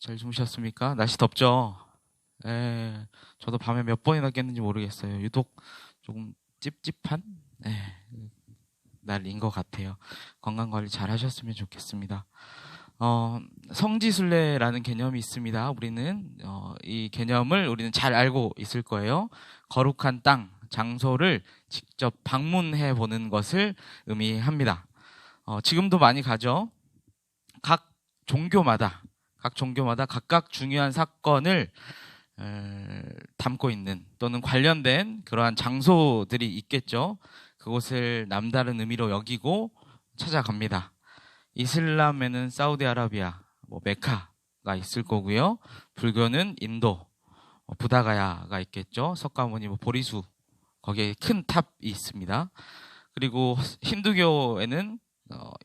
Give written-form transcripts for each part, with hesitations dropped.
잘 주무셨습니까? 날씨 덥죠? 예, 저도 밤에 몇 번이나 깼는지 모르겠어요. 유독 조금 찝찝한 날인 것 같아요. 건강관리 잘 하셨으면 좋겠습니다. 성지순례라는 개념이 있습니다. 이 개념을 우리는 잘 알고 있을 거예요. 거룩한 땅, 장소를 직접 방문해 보는 것을 의미합니다. 지금도 많이 가죠. 각 종교마다 각각 중요한 사건을 담고 있는 또는 관련된 그러한 장소들이 있겠죠. 그곳을 남다른 의미로 여기고 찾아갑니다. 이슬람에는 사우디아라비아, 메카가 있을 거고요. 불교는 인도, 부다가야가 있겠죠. 석가모니, 보리수, 거기에 큰 탑이 있습니다. 그리고 힌두교에는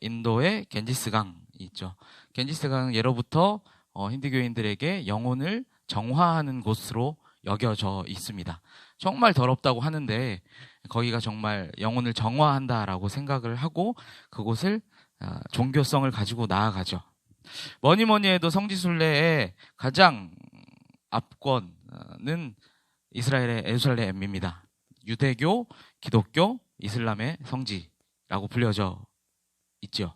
인도의 겐지스강이 있죠. 겐지스강은 예로부터 힌두교인들에게 영혼을 정화하는 곳으로 여겨져 있습니다. 정말 더럽다고 하는데 거기가 정말 영혼을 정화한다라고 생각을 하고 그곳을 종교성을 가지고 나아가죠. 뭐니 해도 성지순례의 가장 압권은 이스라엘의 예루살렘입니다. 유대교, 기독교, 이슬람의 성지라고 불려져 있죠.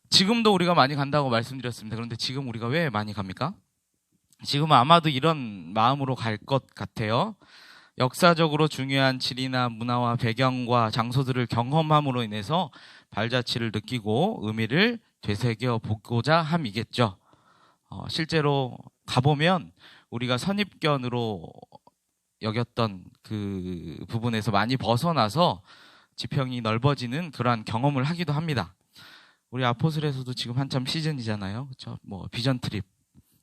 지금도 우리가 많이 간다고 말씀드렸습니다. 그런데 지금 우리가 왜 많이 갑니까? 지금은 아마도 이런 마음으로 갈 것 같아요. 역사적으로 중요한 지리나 문화와 배경과 장소들을 경험함으로 인해서 발자취를 느끼고 의미를 되새겨 보고자 함이겠죠. 실제로 가보면 우리가 선입견으로 여겼던 그 부분에서 많이 벗어나서 지평이 넓어지는 그러한 경험을 하기도 합니다. 우리 아포슬에서도 지금 한참 시즌이잖아요. 그렇죠? 비전 트립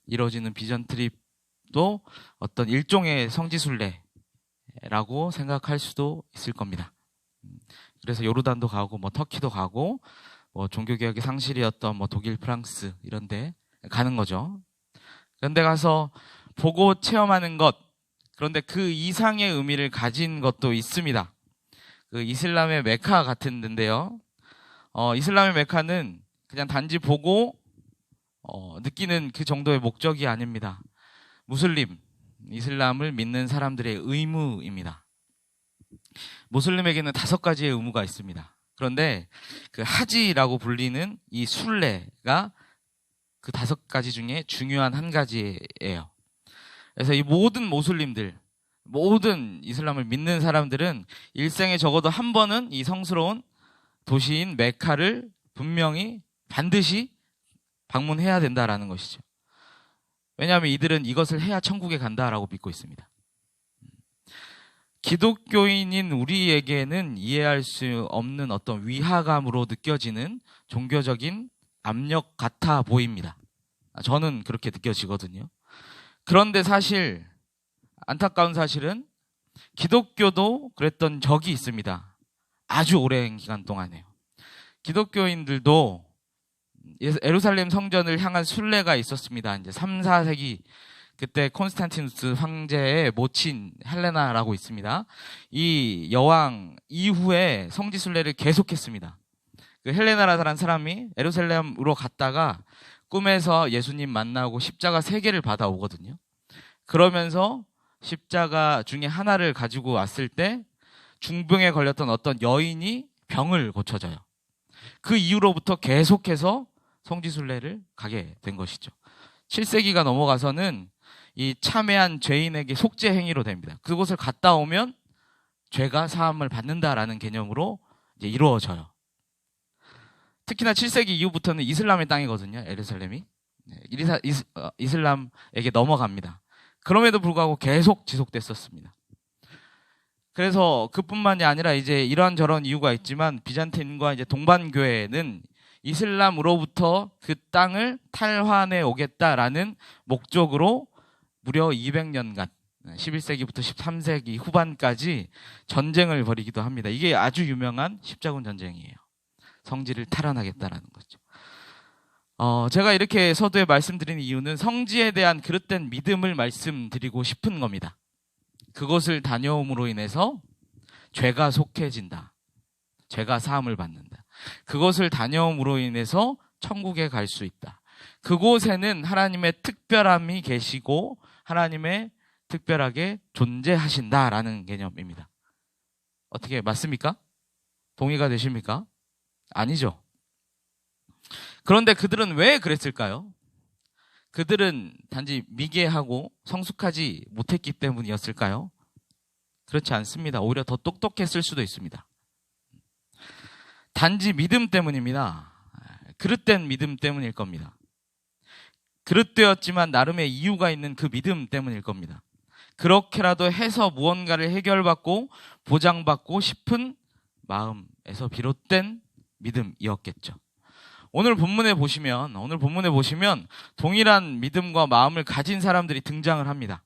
이루어지는 비전 트립도 어떤 일종의 성지순례라고 생각할 수도 있을 겁니다. 그래서 요르단도 가고 터키도 가고 종교개혁의 상실이었던 독일, 프랑스 이런데 가는 거죠. 그런데 가서 보고 체험하는 것, 그런데 그 이상의 의미를 가진 것도 있습니다. 그 이슬람의 메카 같은 데인데요. 이슬람의 메카는 그냥 단지 보고 느끼는 그 정도의 목적이 아닙니다. 이슬람을 믿는 사람들의 의무입니다. 무슬림에게는 5가지의 의무가 있습니다. 그런데 그 하지라고 불리는 이 순례가 그 5가지 중에 중요한 한 가지예요. 그래서 이 모든 모든 이슬람을 믿는 사람들은 일생에 적어도 한 번은 이 성스러운 도시인 메카를 분명히 반드시 방문해야 된다라는 것이죠. 왜냐하면 이들은 이것을 해야 천국에 간다라고 믿고 있습니다. 기독교인인 우리에게는 이해할 수 없는 어떤 위화감으로 느껴지는 종교적인 압력 같아 보입니다. 저는 그렇게 느껴지거든요. 그런데 사실 안타까운 사실은 기독교도 그랬던 적이 있습니다. 아주 오랜 기간 동안에요. 기독교인들도 예루살렘 성전을 향한 순례가 있었습니다. 이제 3, 4세기 그때 콘스탄티누스 황제의 모친 헬레나라고 있습니다. 이 여왕 이후에 성지 순례를 계속했습니다. 그 헬레나라는 사람이 예루살렘으로 갔다가 꿈에서 예수님 만나고 십자가 3개를 받아오거든요. 그러면서 십자가 중에 하나를 가지고 왔을 때 중병에 걸렸던 어떤 여인이 병을 고쳐줘요. 그 이후로부터 계속해서 성지순례를 가게 된 것이죠. 7세기가 넘어가서는 이 참회한 죄인에게 속죄 행위로 됩니다. 그곳을 갔다 오면 죄가 사함을 받는다라는 개념으로 이제 이루어져요. 특히나 7세기 이후부터는 이슬람의 땅이거든요. 예루살렘이. 이슬람에게 넘어갑니다. 그럼에도 불구하고 계속 지속됐었습니다. 그래서 그뿐만이 아니라 이제 이런저런 이유가 있지만 비잔틴과 이제 동반교회는 이슬람으로부터 그 땅을 탈환해 오겠다라는 목적으로 무려 200년간 11세기부터 13세기 후반까지 전쟁을 벌이기도 합니다. 이게 아주 유명한 십자군 전쟁이에요. 성지를 탈환하겠다라는 거죠. 제가 이렇게 서두에 말씀드린 이유는 성지에 대한 그릇된 믿음을 말씀드리고 싶은 겁니다. 그것을 다녀옴으로 인해서 죄가 속해진다. 죄가 사함을 받는다. 그것을 다녀옴으로 인해서 천국에 갈 수 있다. 그곳에는 하나님의 특별함이 계시고 하나님의 특별하게 존재하신다라는 개념입니다. 어떻게 맞습니까? 동의가 되십니까? 아니죠. 그런데 그들은 왜 그랬을까요? 그들은 단지 미개하고 성숙하지 못했기 때문이었을까요? 그렇지 않습니다. 오히려 더 똑똑했을 수도 있습니다. 단지 믿음 때문입니다. 그릇된 믿음 때문일 겁니다. 그릇되었지만 나름의 이유가 있는 그 믿음 때문일 겁니다. 그렇게라도 해서 무언가를 해결받고 보장받고 싶은 마음에서 비롯된 믿음이었겠죠. 오늘 본문에 보시면 동일한 믿음과 마음을 가진 사람들이 등장을 합니다.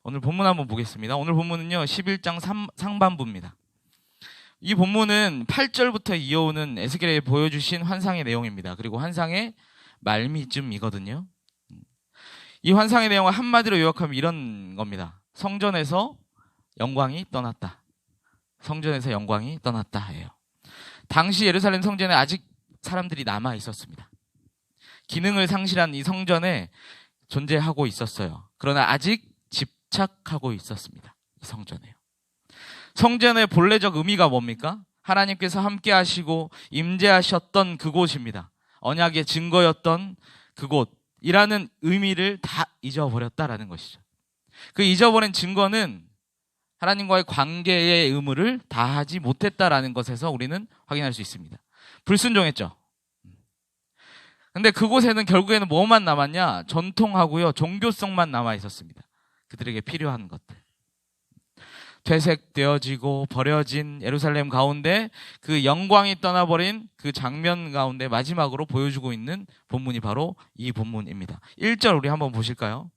오늘 본문 한번 보겠습니다. 오늘 본문은요 11장 상반부입니다. 이 본문은 8절부터 이어오는 에스겔에 보여주신 환상의 내용입니다. 그리고 환상의 말미쯤이거든요. 이 환상의 내용을 한마디로 요약하면 이런 겁니다. 성전에서 영광이 떠났다. 성전에서 영광이 떠났다 해요. 당시 예루살렘 성전에 아직 사람들이 남아 있었습니다. 기능을 상실한 이 성전에 존재하고 있었어요. 그러나 아직 집착하고 있었습니다. 이 성전에요. 성전의 본래적 의미가 뭡니까? 하나님께서 함께 하시고 임재하셨던 그곳입니다. 언약의 증거였던 그곳이라는 의미를 다 잊어버렸다라는 것이죠. 그 잊어버린 증거는 하나님과의 관계의 의무를 다하지 못했다라는 것에서 우리는 확인할 수 있습니다. 불순종했죠. 근데 그곳에는 결국에는 뭐만 남았냐? 전통하고요, 종교성만 남아 있었습니다. 그들에게 필요한 것들. 퇴색되어지고 버려진 예루살렘 가운데 그 영광이 떠나버린 그 장면 가운데 마지막으로 보여주고 있는 본문이 바로 이 본문입니다. 1절 우리 한번 보실까요?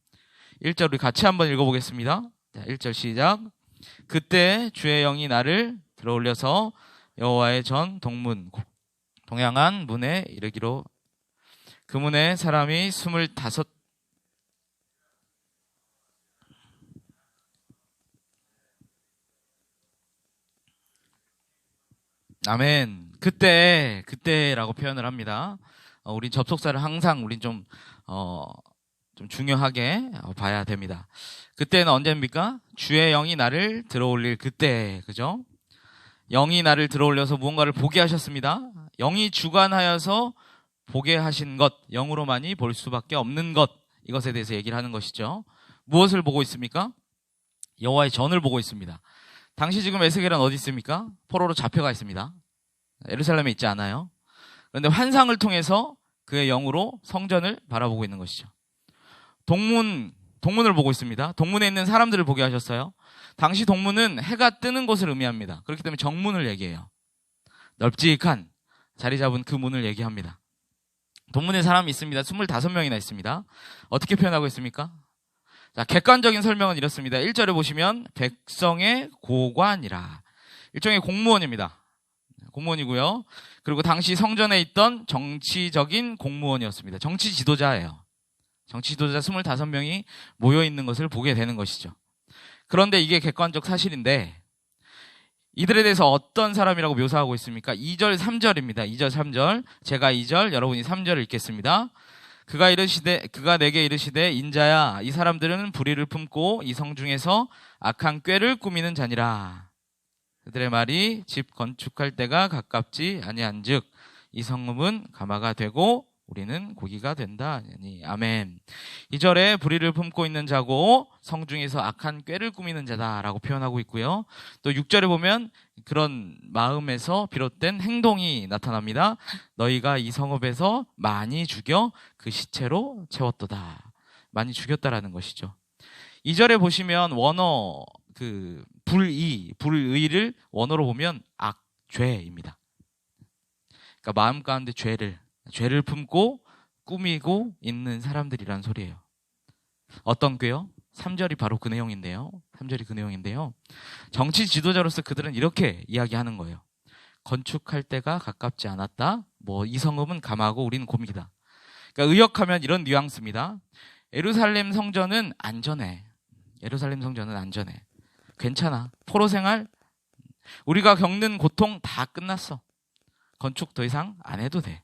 1절 우리 같이 한번 읽어보겠습니다. 자, 1절 시작. 그때 주의 영이 나를 들어올려서 여호와의 전 동문 동양한 문에 이르기로 그 문에 사람이 25 아멘. 그때라고 표현을 합니다. 우린 접속사를 항상 우린 좀 중요하게 봐야 됩니다. 그때는 언제입니까? 주의 영이 나를 들어올릴 그때, 그죠? 영이 나를 들어올려서 무언가를 보게 하셨습니다. 영이 주관하여서 보게 하신 것, 영으로만이 볼 수밖에 없는 것, 이것에 대해서 얘기를 하는 것이죠. 무엇을 보고 있습니까? 여호와의 전을 보고 있습니다. 당시 지금 에스겔은 어디 있습니까? 포로로 잡혀가 있습니다. 예루살렘에 있지 않아요. 그런데 환상을 통해서 그의 영으로 성전을 바라보고 있는 것이죠. 동문을 보고 있습니다. 동문에 있는 사람들을 보게 하셨어요. 당시 동문은 해가 뜨는 곳을 의미합니다. 그렇기 때문에 정문을 얘기해요. 널찍한 자리 잡은 그 문을 얘기합니다. 동문에 사람이 있습니다. 25명이나 있습니다. 어떻게 표현하고 있습니까? 자, 객관적인 설명은 이렇습니다. 1절에 보시면 백성의 고관이라. 일종의 공무원입니다. 공무원이고요. 그리고 당시 성전에 있던 정치적인 공무원이었습니다. 정치 지도자예요. 정치 지도자 25명이 모여있는 것을 보게 되는 것이죠. 그런데 이게 객관적 사실인데 이들에 대해서 어떤 사람이라고 묘사하고 있습니까? 2절, 3절입니다. 2절, 3절. 제가 2절, 여러분이 3절을 읽겠습니다. 그가 내게 이르시되 인자야 이 사람들은 불의를 품고 이 성중에서 악한 꾀를 꾸미는 자니라. 그들의 말이 집 건축할 때가 가깝지 아니한즉 이 성읍은 가마가 되고 우리는 고기가 된다. 아멘. 2절에 불의를 품고 있는 자고 성중에서 악한 꾀를 꾸미는 자다라고 표현하고 있고요. 또 6절에 보면 그런 마음에서 비롯된 행동이 나타납니다. 너희가 이 성읍에서 많이 죽여 그 시체로 채웠도다. 많이 죽였다라는 것이죠. 2절에 보시면 원어 불의를 원어로 보면 악죄입니다. 그러니까 마음 가운데 죄를 품고 꾸미고 있는 사람들이란 소리예요. 어떤 꾀요? 3절이 바로 그 내용인데요. 3절이 그 내용인데요. 정치 지도자로서 그들은 이렇게 이야기하는 거예요. 건축할 때가 가깝지 않았다. 이 성읍은 감하고 우리는 곰이다. 그러니까 의역하면 이런 뉘앙스입니다. 예루살렘 성전은 안전해. 예루살렘 성전은 안전해. 괜찮아. 포로 생활 우리가 겪는 고통 다 끝났어. 건축 더 이상 안 해도 돼.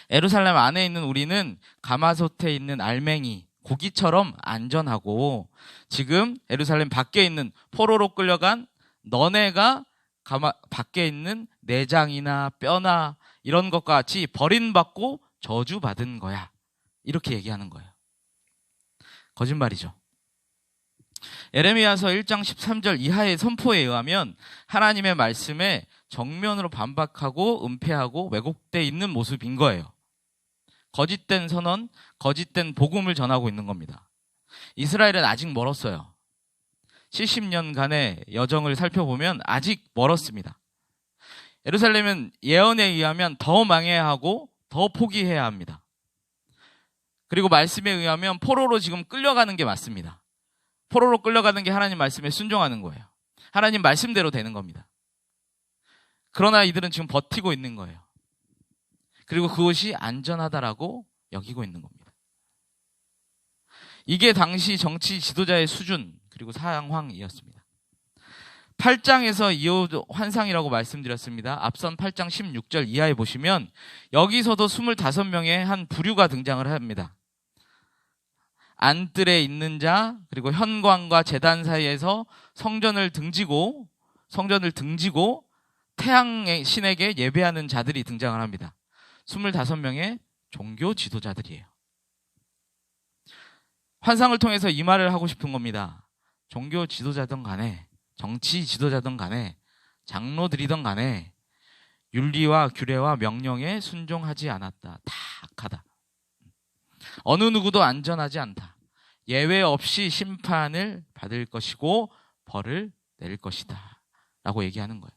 예루살렘 안에 있는 우리는 가마솥에 있는 알맹이, 고기처럼 안전하고, 지금 예루살렘 밖에 있는 포로로 끌려간 너네가 밖에 있는 내장이나 뼈나 이런 것과 같이 버림받고 저주받은 거야. 이렇게 얘기하는 거예요. 거짓말이죠. 예레미야서 1장 13절 이하의 선포에 의하면 하나님의 말씀에 정면으로 반박하고 은폐하고 왜곡되어 있는 모습인 거예요. 거짓된 선언, 거짓된 복음을 전하고 있는 겁니다. 이스라엘은 아직 멀었어요. 70년간의 여정을 살펴보면 아직 멀었습니다. 예루살렘은 예언에 의하면 더 망해야 하고 더 포기해야 합니다. 그리고 말씀에 의하면 포로로 지금 끌려가는 게 맞습니다. 포로로 끌려가는 게 하나님 말씀에 순종하는 거예요. 하나님 말씀대로 되는 겁니다. 그러나 이들은 지금 버티고 있는 거예요. 그리고 그것이 안전하다라고 여기고 있는 겁니다. 이게 당시 정치 지도자의 수준 그리고 상황이었습니다. 8장에서 이후 환상이라고 말씀드렸습니다. 앞선 8장 16절 이하에 보시면 여기서도 25명의 한 부류가 등장을 합니다. 안뜰에 있는 자, 그리고 현관과 제단 사이에서 성전을 등지고 태양의 신에게 예배하는 자들이 등장을 합니다. 25명의 종교 지도자들이에요. 환상을 통해서 이 말을 하고 싶은 겁니다. 종교 지도자든 간에, 정치 지도자든 간에, 장로들이든 간에 윤리와 규례와 명령에 순종하지 않았다. 다 악하다. 어느 누구도 안전하지 않다. 예외 없이 심판을 받을 것이고 벌을 내릴 것이다. 라고 얘기하는 거예요.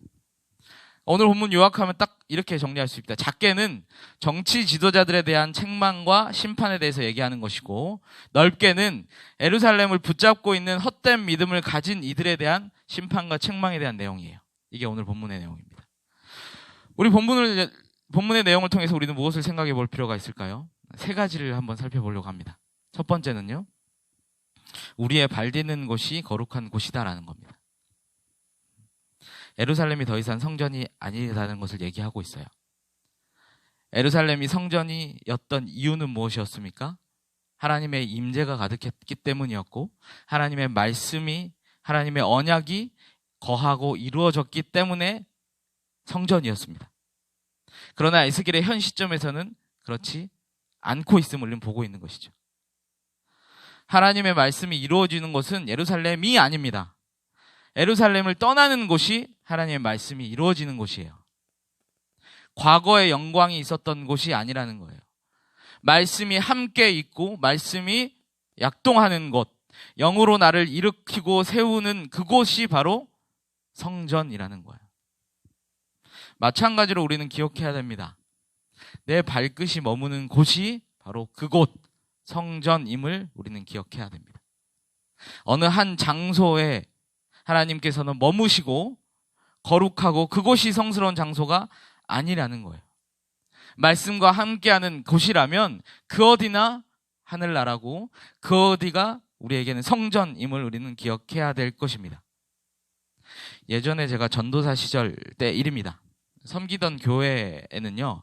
오늘 본문 요약하면 딱 이렇게 정리할 수 있다. 작게는 정치 지도자들에 대한 책망과 심판에 대해서 얘기하는 것이고, 넓게는 예루살렘을 붙잡고 있는 헛된 믿음을 가진 이들에 대한 심판과 책망에 대한 내용이에요. 이게 오늘 본문의 내용입니다. 우리 본문의 내용을 통해서 우리는 무엇을 생각해 볼 필요가 있을까요? 3가지를 한번 살펴보려고 합니다. 첫 번째는요, 우리의 발디는 곳이 거룩한 곳이다라는 겁니다. 예루살렘이 더 이상 성전이 아니라는 것을 얘기하고 있어요. 예루살렘이 성전이었던 이유는 무엇이었습니까? 하나님의 임재가 가득했기 때문이었고, 하나님의 말씀이, 하나님의 언약이 거하고 이루어졌기 때문에 성전이었습니다. 그러나 에스겔의 현 시점에서는 그렇지 않고 있음을 우리는 보고 있는 것이죠. 하나님의 말씀이 이루어지는 곳은 예루살렘이 아닙니다. 예루살렘을 떠나는 곳이 하나님의 말씀이 이루어지는 곳이에요. 과거의 영광이 있었던 곳이 아니라는 거예요. 말씀이 함께 있고 말씀이 약동하는 곳, 영으로 나를 일으키고 세우는 그곳이 바로 성전이라는 거예요. 마찬가지로 우리는 기억해야 됩니다. 내 발끝이 머무는 곳이 바로 그곳, 성전임을 우리는 기억해야 됩니다. 어느 한 장소에 하나님께서는 머무시고 거룩하고 그곳이 성스러운 장소가 아니라는 거예요. 말씀과 함께하는 곳이라면 그 어디나 하늘나라고 그 어디가 우리에게는 성전임을 우리는 기억해야 될 것입니다. 예전에 제가 전도사 시절 때 일입니다. 섬기던 교회에는요,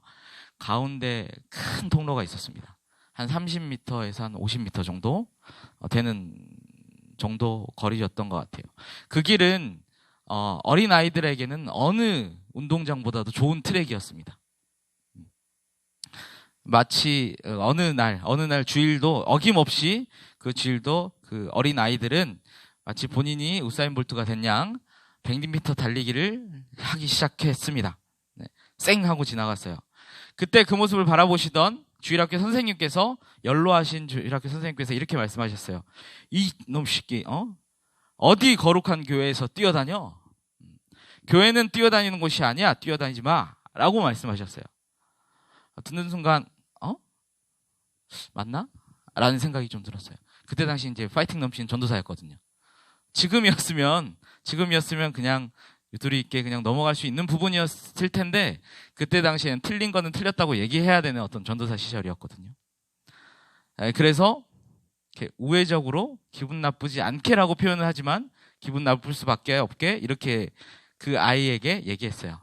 가운데 큰 통로가 있었습니다. 한 30m에서 한 50m 정도 되는 정도 거리였던 것 같아요. 그 길은 어린 아이들에게는 어느 운동장보다도 좋은 트랙이었습니다. 마치 어느 날 주일도 어김없이 그 주일도 그 어린 아이들은 마치 본인이 우사인 볼트가 된 양 100m 달리기를 하기 시작했습니다. 네, 쌩 하고 지나갔어요. 그때 그 모습을 바라보시던 주일학교 선생님께서, 연로하신 주일학교 선생님께서 이렇게 말씀하셨어요. 이놈 새끼, 어디 거룩한 교회에서 뛰어다녀? 교회는 뛰어다니는 곳이 아니야. 뛰어다니지 마. 라고 말씀하셨어요. 듣는 순간 맞나? 라는 생각이 좀 들었어요. 그때 당시 이제 파이팅 넘치는 전도사였거든요. 지금이었으면 그냥 유두리 있게 그냥 넘어갈 수 있는 부분이었을 텐데, 그때 당시에는 틀린 거는 틀렸다고 얘기해야 되는 어떤 전도사 시절이었거든요. 그래서 이렇게 우회적으로 기분 나쁘지 않게라고 표현을 하지만 기분 나쁠 수밖에 없게 이렇게 그 아이에게 얘기했어요.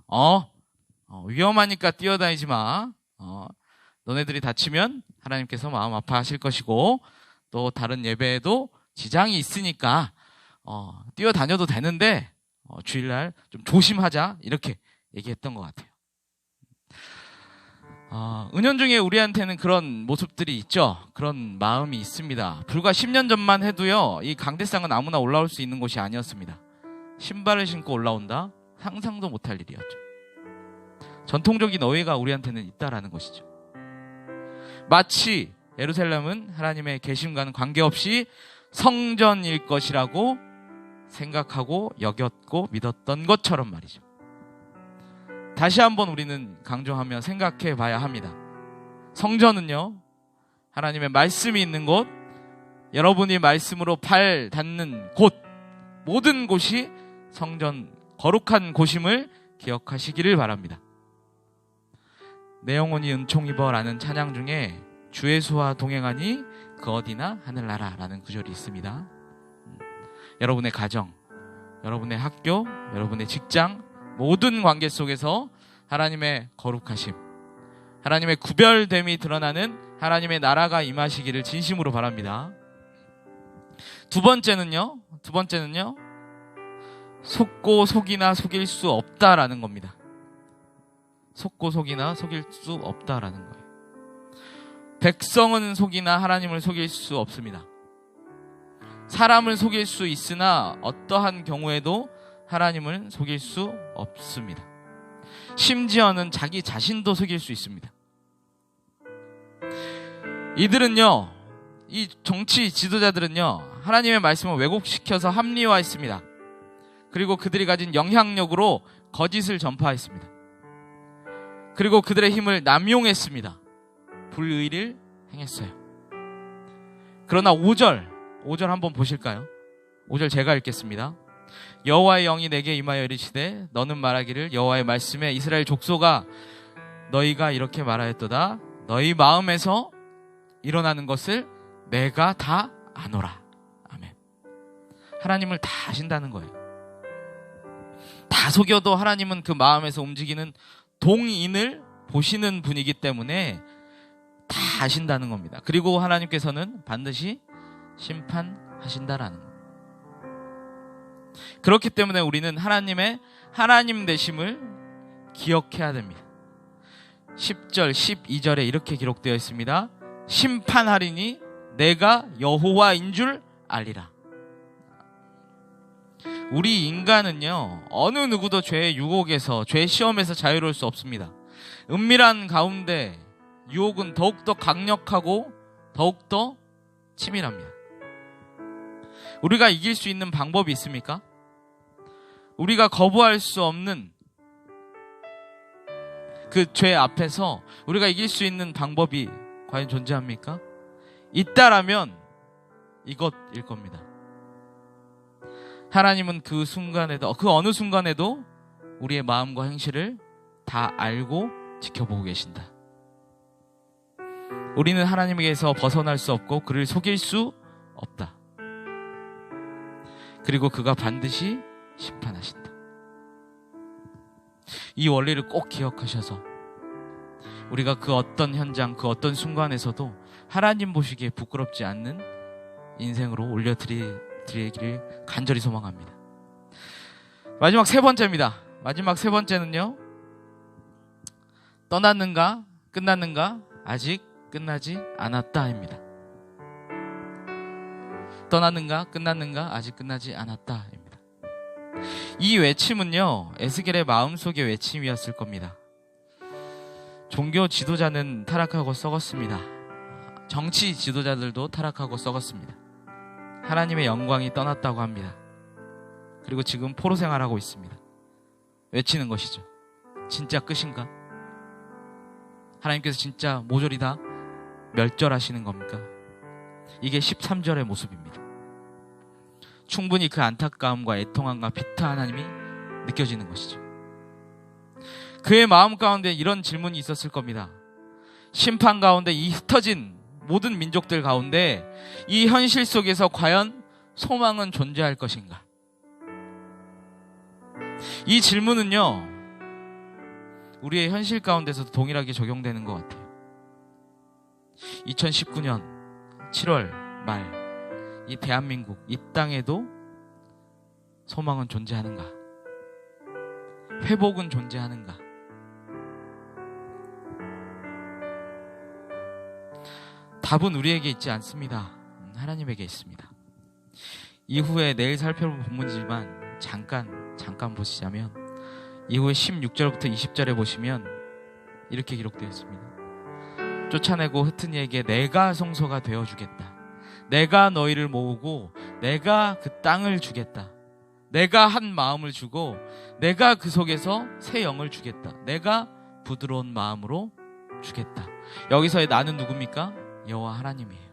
위험하니까 뛰어다니지 마. 너네들이 다치면 하나님께서 마음 아파하실 것이고 또 다른 예배에도 지장이 있으니까 뛰어다녀도 되는데 주일날 좀 조심하자 이렇게 얘기했던 것 같아요. 은연중에 우리한테는 그런 모습들이 있죠. 그런 마음이 있습니다. 불과 10년 전만 해도요, 이 강대상은 아무나 올라올 수 있는 곳이 아니었습니다. 신발을 신고 올라온다? 상상도 못할 일이었죠. 전통적인 어휘가 우리한테는 있다라는 것이죠. 마치 예루살렘은 하나님의 계심과는 관계없이 성전일 것이라고 생각하고 여겼고 믿었던 것처럼 말이죠. 다시 한번 우리는 강조하며 생각해 봐야 합니다. 성전은요, 하나님의 말씀이 있는 곳, 여러분이 말씀으로 발 닿는 곳, 모든 곳이 성전, 거룩한 곳임을 기억하시기를 바랍니다. 내 영혼이 은총 입어라는 찬양 중에 주 예수와 동행하니 그 어디나 하늘나라라는 구절이 있습니다. 여러분의 가정, 여러분의 학교, 여러분의 직장, 모든 관계 속에서 하나님의 거룩하심, 하나님의 구별됨이 드러나는 하나님의 나라가 임하시기를 진심으로 바랍니다. 두 번째는요, 속고 속이나 속일 수 없다라는 겁니다. 속고 속이나 속일 수 없다라는 거예요. 백성은 속이나 하나님을 속일 수 없습니다. 사람을 속일 수 있으나 어떠한 경우에도 하나님을 속일 수 없습니다. 심지어는 자기 자신도 속일 수 있습니다. 이들은요, 이 정치 지도자들은요, 하나님의 말씀을 왜곡시켜서 합리화했습니다. 그리고 그들이 가진 영향력으로 거짓을 전파했습니다. 그리고 그들의 힘을 남용했습니다. 불의를 행했어요. 그러나 5절 한번 보실까요? 5절 제가 읽겠습니다. 여호와의 영이 내게 임하여 이르시되 너는 말하기를 여호와의 말씀에 이스라엘 족속아 너희가 이렇게 말하였도다. 너희 마음에서 일어나는 것을 내가 다 아노라. 아멘. 하나님을 다 아신다는 거예요. 다 속여도 하나님은 그 마음에서 움직이는 동인을 보시는 분이기 때문에 다 아신다는 겁니다. 그리고 하나님께서는 반드시 심판하신다라는 겁니다. 그렇기 때문에 우리는 하나님의 하나님 되심을 기억해야 됩니다. 10절, 12절에 이렇게 기록되어 있습니다. 심판하리니 내가 여호와인 줄 알리라. 우리 인간은요, 어느 누구도 죄의 유혹에서, 죄의 시험에서 자유로울 수 없습니다. 은밀한 가운데 유혹은 더욱더 강력하고 더욱더 치밀합니다. 우리가 이길 수 있는 방법이 있습니까? 우리가 거부할 수 없는 그 죄 앞에서 우리가 이길 수 있는 방법이 과연 존재합니까? 있다라면 이것일 겁니다. 하나님은 그 순간에도, 그 어느 순간에도 우리의 마음과 행실을 다 알고 지켜보고 계신다. 우리는 하나님에게서 벗어날 수 없고 그를 속일 수 없다. 그리고 그가 반드시 심판하신다. 이 원리를 꼭 기억하셔서 우리가 그 어떤 현장, 그 어떤 순간에서도 하나님 보시기에 부끄럽지 않는 인생으로 올려드리기를 간절히 소망합니다. 마지막 세 번째입니다. 마지막 세 번째는요, 떠났는가 끝났는가 아직 끝나지 않았다입니다. 떠났는가 끝났는가 아직 끝나지 않았다입니다. 이 외침은요, 에스겔의 마음속의 외침이었을 겁니다. 종교 지도자는 타락하고 썩었습니다. 정치 지도자들도 타락하고 썩었습니다. 하나님의 영광이 떠났다고 합니다. 그리고 지금 포로 생활하고 있습니다. 외치는 것이죠. 진짜 끝인가? 하나님께서 진짜 모조리 다 멸절하시는 겁니까? 이게 13절의 모습입니다. 충분히 그 안타까움과 애통함과 비탄 하나님이 느껴지는 것이죠. 그의 마음 가운데 이런 질문이 있었을 겁니다. 심판 가운데 이 흩어진 모든 민족들 가운데 이 현실 속에서 과연 소망은 존재할 것인가? 이 질문은요, 우리의 현실 가운데서도 동일하게 적용되는 것 같아요. 2019년 7월 말, 이 대한민국, 이 땅에도 소망은 존재하는가? 회복은 존재하는가? 답은 우리에게 있지 않습니다. 하나님에게 있습니다. 이후에 내일 살펴볼 본문이지만 잠깐 보시자면, 이후에 16절부터 20절에 보시면 이렇게 기록되어 있습니다. 쫓아내고 흩은 이에게 내가 성소가 되어주겠다. 내가 너희를 모으고 내가 그 땅을 주겠다. 내가 한 마음을 주고 내가 그 속에서 새 영을 주겠다. 내가 부드러운 마음으로 주겠다. 여기서의 나는 누굽니까? 여호와 하나님이에요.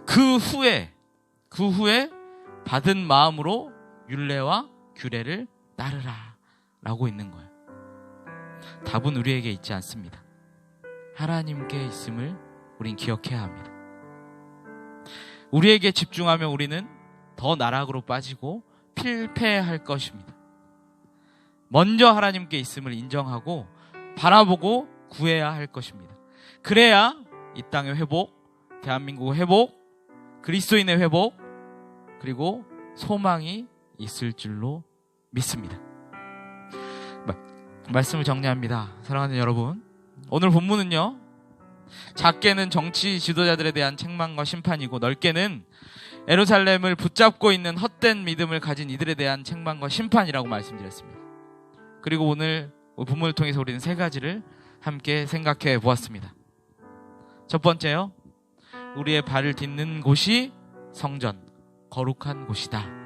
그 후에 받은 마음으로 율례와 규례를 따르라 라고 있는 거예요. 답은 우리에게 있지 않습니다. 하나님께 있음을 우린 기억해야 합니다. 우리에게 집중하면 우리는 더 나락으로 빠지고 필패할 것입니다. 먼저 하나님께 있음을 인정하고 바라보고 구해야 할 것입니다. 그래야 이 땅의 회복, 대한민국의 회복, 그리스도인의 회복, 그리고 소망이 있을 줄로 믿습니다. 말씀을 정리합니다. 사랑하는 여러분, 오늘 본문은요, 작게는 정치 지도자들에 대한 책망과 심판이고, 넓게는 예루살렘을 붙잡고 있는 헛된 믿음을 가진 이들에 대한 책망과 심판이라고 말씀드렸습니다. 그리고 오늘 본문을 통해서 우리는 세 가지를 함께 생각해 보았습니다. 첫 번째요, 우리의 발을 딛는 곳이 성전, 거룩한 곳이다.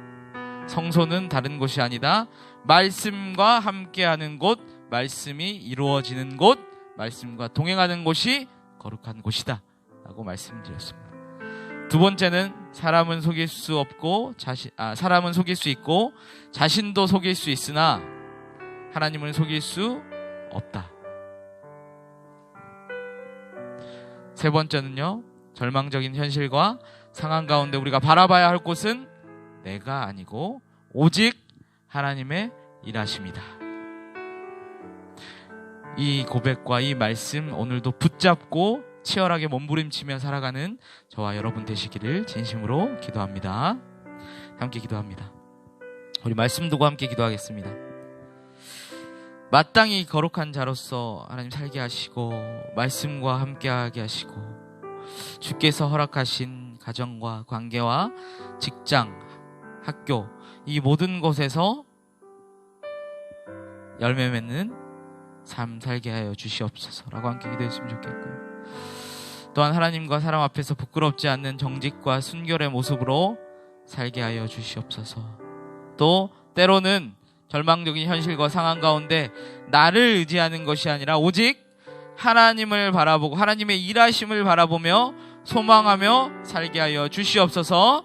성소는 다른 곳이 아니다. 말씀과 함께하는 곳, 말씀이 이루어지는 곳, 말씀과 동행하는 곳이 거룩한 곳이다 라고 말씀드렸습니다. 두 번째는 사람은 속일 수 없고 사람은 속일 수 있고 자신도 속일 수 있으나 하나님을 속일 수 없다. 세 번째는요, 절망적인 현실과 상황 가운데 우리가 바라봐야 할 곳은 내가 아니고 오직 하나님의 일하심이다. 이 고백과 이 말씀 오늘도 붙잡고 치열하게 몸부림치며 살아가는 저와 여러분 되시기를 진심으로 기도합니다. 함께 기도합니다. 우리 말씀 두고 함께 기도하겠습니다. 마땅히 거룩한 자로서 하나님 살게 하시고 말씀과 함께하게 하시고 주께서 허락하신 가정과 관계와 직장, 학교, 이 모든 곳에서 열매 맺는 삶 살게 하여 주시옵소서라고 함께 기도했으면 좋겠고요. 또한 하나님과 사람 앞에서 부끄럽지 않는 정직과 순결의 모습으로 살게 하여 주시옵소서. 또 때로는 절망적인 현실과 상황 가운데 나를 의지하는 것이 아니라 오직 하나님을 바라보고 하나님의 일하심을 바라보며 소망하며 살게 하여 주시옵소서.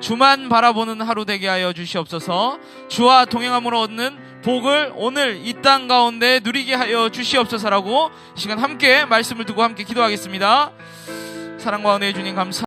주만 바라보는 하루 되게 하여 주시옵소서. 주와 동행함으로 얻는 복을 오늘 이 땅 가운데 누리게 하여 주시옵소서라고 시간 함께 말씀을 두고 함께 기도하겠습니다. 사랑과 은혜의 주님 감사